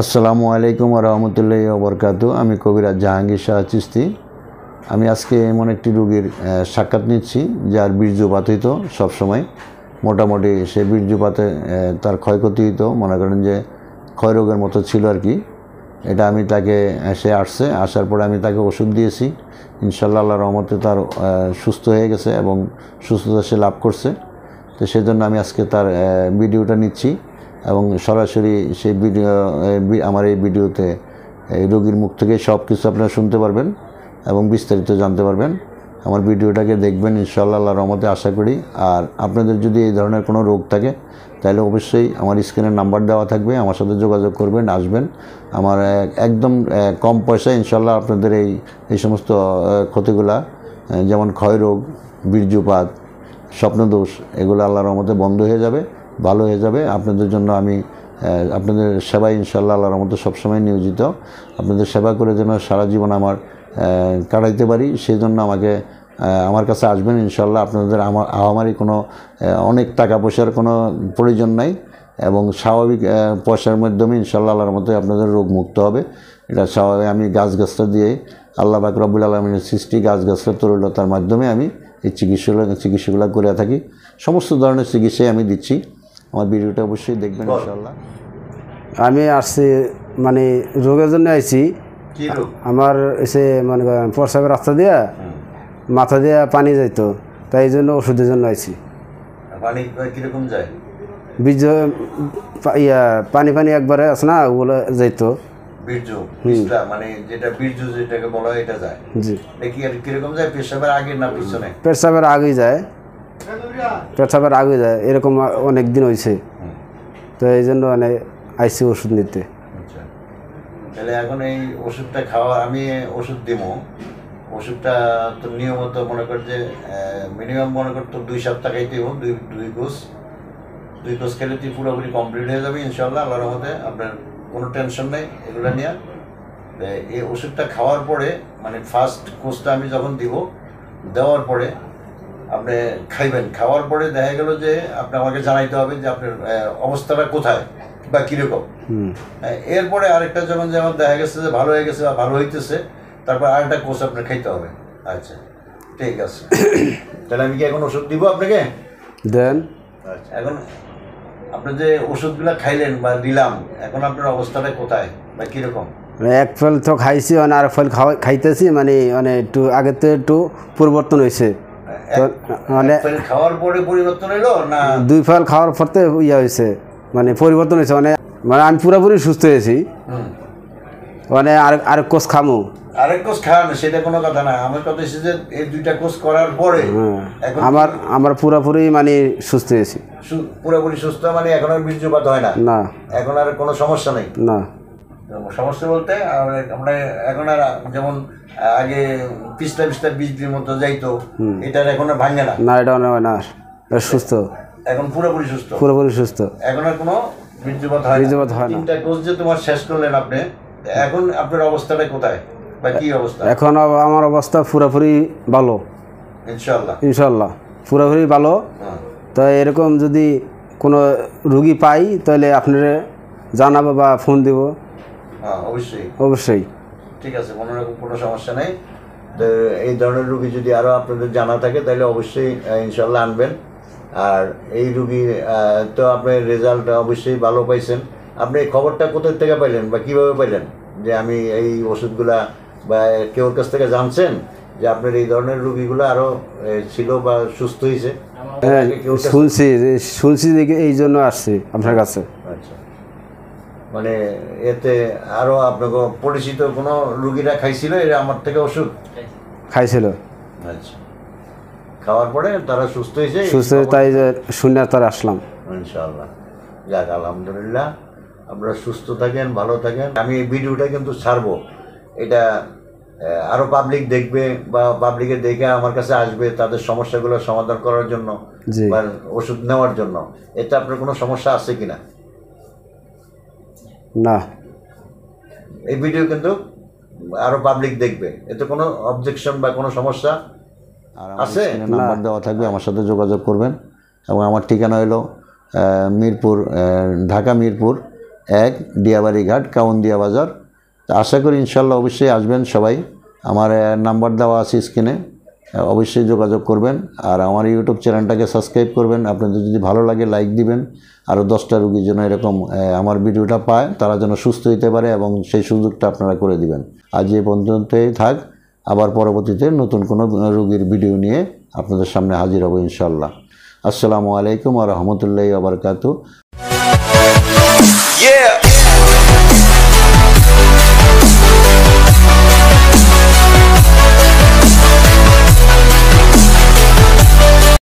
আসসালামু আলাইকুম ওয়া রাহমাতুল্লাহি ওয়া বারাকাতুহু। আমি কবিরাজ জাহাঙ্গীর শাহ চিশতি। আমি আজকে এমন একটি রোগীর সাক্ষাৎ নিচ্ছি যার বীর্যপাত হইতো সবসময়। মোটামুটি সে বীর্যপাতে তার ক্ষয়ক্ষতি হইতো, মনে করেন যে ক্ষয়রোগের মতো ছিল আর কি। এটা আমি তাকে সে আসছে, আসার পরে আমি তাকে ওষুধ দিয়েছি। ইনশাআল্লাহ আল্লাহর রহমতে তার সুস্থ হয়ে গেছে এবং সুস্থতা সে লাভ করছে। তো সেজন্য আমি আজকে তার ভিডিওটা নিচ্ছি এবং সরাসরি সেই ভিডিও আমার এই ভিডিওতে এই রোগীর মুখ থেকে সব কিছু আপনারা শুনতে পারবেন এবং বিস্তারিত জানতে পারবেন। আমার ভিডিওটাকে দেখবেন ইনশাআল্লাহ আল্লাহর রহমতে আশা করি। আর আপনাদের যদি এই ধরনের কোনো রোগ থাকে তাহলে অবশ্যই আমার স্ক্রিনের নাম্বার দেওয়া থাকবে, আমার সাথে যোগাযোগ করবেন, আসবেন। আমার একদম কম পয়সায় ইনশাআল্লাহ আপনাদের এই সমস্ত ক্ষতিগুলা, যেমন ক্ষয়রোগ, বীর্যপাত, স্বপ্নদোষ, এগুলো আল্লাহর রহমতে বন্ধ হয়ে যাবে, ভালো হয়ে যাবে। আপনাদের জন্য আমি আপনাদের সেবায় ইনশাআল্লাহ আল্লাহর রহমতে সবসময় নিয়োজিত। আপনাদের সেবা করে যেন সারা জীবন আমার কাটাইতে পারি, সেই জন্য আমার কাছে আসবেন ইনশাআল্লাহ। আপনাদের আমারই কোনো অনেক টাকা পয়সার কোনো প্রয়োজন নাই এবং স্বাভাবিক পয়সার মাধ্যমে ইনশাআল্লাহ আল্লাহর মধ্যে আপনাদের রোগ মুক্ত হবে। এটা স্বাভাবিক। আমি গাছগাছটা দিয়ে আল্লাহ পাক রব্বুল আলামিনের সৃষ্টি গাছগাছটা তরুলতার মাধ্যমে আমি এই চিকিৎসাগুলো করে থাকি। সমস্ত ধরনের চিকিৎসাই আমি দিচ্ছি। আমার ভিডিওটা অবশ্যই দেখবেন ইনশাআল্লাহ। আমি আসছি মানে রোগের জন্য আইছি। আমার এসে মানে প্রস্রাবের রাস্তা দিয়া মাথা দিয়া পানি যাইতো, তাই এই জন্য ওষুধের জন্য আইছি। পানি কিরকম যায়? বীর্য পানি পানি একবারে আছে না, ওগুলো যাইতো। বীর্য মানে যেটাকে বলা হয় এটা যায়। জি। কিরকম যায়? পেশাবের আগে না পিছনে? পেশাবের আগেই যায়, পেশাবের আগে যায়। এরকম অনেক দিন হয়েছে, তো এই জন্য মানে আইসি ওষুধ নিতে। আচ্ছা, তাহলে এখন এই ওষুধটা খাওয়া, আমি ওষুধ দিব। ওষুধটা তো নিয়মিত মনে কর যে মিনিমাম মনে কর তো 2 সপ্তাহ খাইতে হবে। দুই কোর্স খেলে তুই পুরোপুরি কমপ্লিট হয়ে যাবে ইনশাআল্লাহ আল্লাহর রহমতে। আপনার কোনো টেনশন নেই এগুলো নিয়ে। এই ওষুধটা খাওয়ার পরে মানে ফার্স্ট কোর্সটা আমি যখন দিব, দেওয়ার পরে আপনি খাইবেন। খাওয়ার পরে দেখা গেল যে আপনি আমাকে জানাইতে হবে যে আপনার অবস্থাটা কোথায় বা কীরকম। এরপরে আরেকটা যখন যেমন দেখা গেছে যে ভালো হয়ে গেছে বা ভালো হইতেছে, তারপর আরেকটা কোর্স আপনার খাইতে হবে। আচ্ছা, ঠিক আছে। তাহলে আমি কি এখন ওষুধ দিব আপনাকে? দেন। আচ্ছা, এখন আপনি যে ওষুধগুলো খাইলেন বা দিলাম, এখন আপনার অবস্থাটা কোথায় বা কীরকম? এক ফল তো খাইছি, মানে আর ফল খাইতেছি, মানে একটু আগের থেকে একটু পরিবর্তন হয়েছে। মানে খাওয়ার পরে পরিবর্তন হইলো না 2 ফল খাওয়ার পর তো হয়েছে, মানে পরিবর্তন হয়েছে। মানে আমি পুরোপুরি সুস্থ হয়েছি। মানে আরেক কোর্স খামু। আরেক কোর্স খান, সেটা কোনো কথা না। আমার কথা হচ্ছে যে এই 2টা কোর্স করার পরে আমার পুরোপুরি মানে সুস্থ হয়েছি। পুরোপুরি সুস্থ মানে এখন আর বীর্যপাত হয় না? না, এখন আর কোনো সমস্যা নেই। না সমস্যা বলতে আমরা এখন আর যেমন আগে পিস্তা বীজের মতো যাইতো, এটা এখন আর ভাঙে না। না, এটা না, সুস্থ এখন পুরোপুরি সুস্থ। পুরোপুরি সুস্থ। এখন আর কোনো বীর্যপাত হয় না। 3টা কোর্স যে তোমার শেষ করলেন আপনি, এখন আপনার অবস্থাটা কোথায় বা কি অবস্থা? এখন আমার অবস্থা পুরোপুরি ভালো ইনশাআল্লাহ। ইনশাআল্লাহ পুরোপুরি ভালো। তো এরকম যদি কোনো রুগী পাই তাহলে আপনারা জানাবো বা ফোন দিব। অবশ্যই অবশ্যই। ঠিক আছে, কোনো রকম কোনো সমস্যা নেই। তো এই ধরনের রুগী যদি আরও আপনাদের জানা থাকে তাহলে অবশ্যই ইনশাআল্লাহ আনবেন। আর এই রুগী তো আপনার রেজাল্ট অবশ্যই ভালো পাইছেন। আপনি এই খবরটা কোথার থেকে পাইলেন বা কীভাবে পাইলেন যে আমি এই ওষুধগুলা, বা কেউর কাছ থেকে জানছেন যে আপনার এই ধরনের রুগীগুলো আরও ছিল বা সুস্থ হয়েছে? হ্যাঁ, শুনছি দেখে এই জন্য আসছি আপনার কাছে। আচ্ছা, মানে এতে আরও আপনাকে পরিচিত কোনো রুগীরা খাইছিল এরা আমার থেকে ওষুধ খাইছিল? আচ্ছা, খাওয়ার পরে তারা সুস্থ হয়েছে? সুস্থ, তাই শুনে তারা আসলাম ইনশাআল্লাহ। যাক, আলহামদুলিল্লাহ। আপনারা সুস্থ থাকেন, ভালো থাকেন। আমি এই ভিডিওটা কিন্তু ছাড়বো, এটা আরও পাবলিক দেখবে বা পাবলিকে দেখে আমার কাছে আসবে তাদের সমস্যাগুলো সমাধান করার জন্য বা ওষুধ নেওয়ার জন্য। এতে আপনার কোনো সমস্যা আছে কিনা? না, এই ভিডিও কিন্তু আরও পাবলিক দেখবে, এতে কোনো অবজেকশন বা কোনো সমস্যা আছে? নাম্বার দেওয়া থাকবে, আমার সাথে যোগাযোগ করবেন। এবং আমার ঠিকানা হলো মিরপুর, ঢাকা মিরপুর 1 ডিয়াবাড়ি ঘাট, কাউন্দিয়া বাজার। তো আশা করি ইনশাল্লাহ অবশ্যই আসবেন সবাই। আমার নাম্বার দেওয়া আছে স্ক্রিনে, অবশ্যই যোগাযোগ করবেন। আর আমার ইউটিউব চ্যানেলটাকে সাবস্ক্রাইব করবেন। আপনাদের যদি ভালো লাগে লাইক দিবেন। আরও 10টা রোগীর জন্য এরকম আমার ভিডিওটা পায়, তারা যেন সুস্থ হতে পারে, এবং সেই সুযোগটা আপনারা করে দিবেন। আজ এই পর্যন্তই থাক, আবার পরবর্তীতে নতুন কোনো রোগীর ভিডিও নিয়ে আপনাদের সামনে হাজির হব ইনশাল্লাহ। আসসালামু আলাইকুম ওয়া রাহমাতুল্লাহি ওয়া বারাকাতুহু।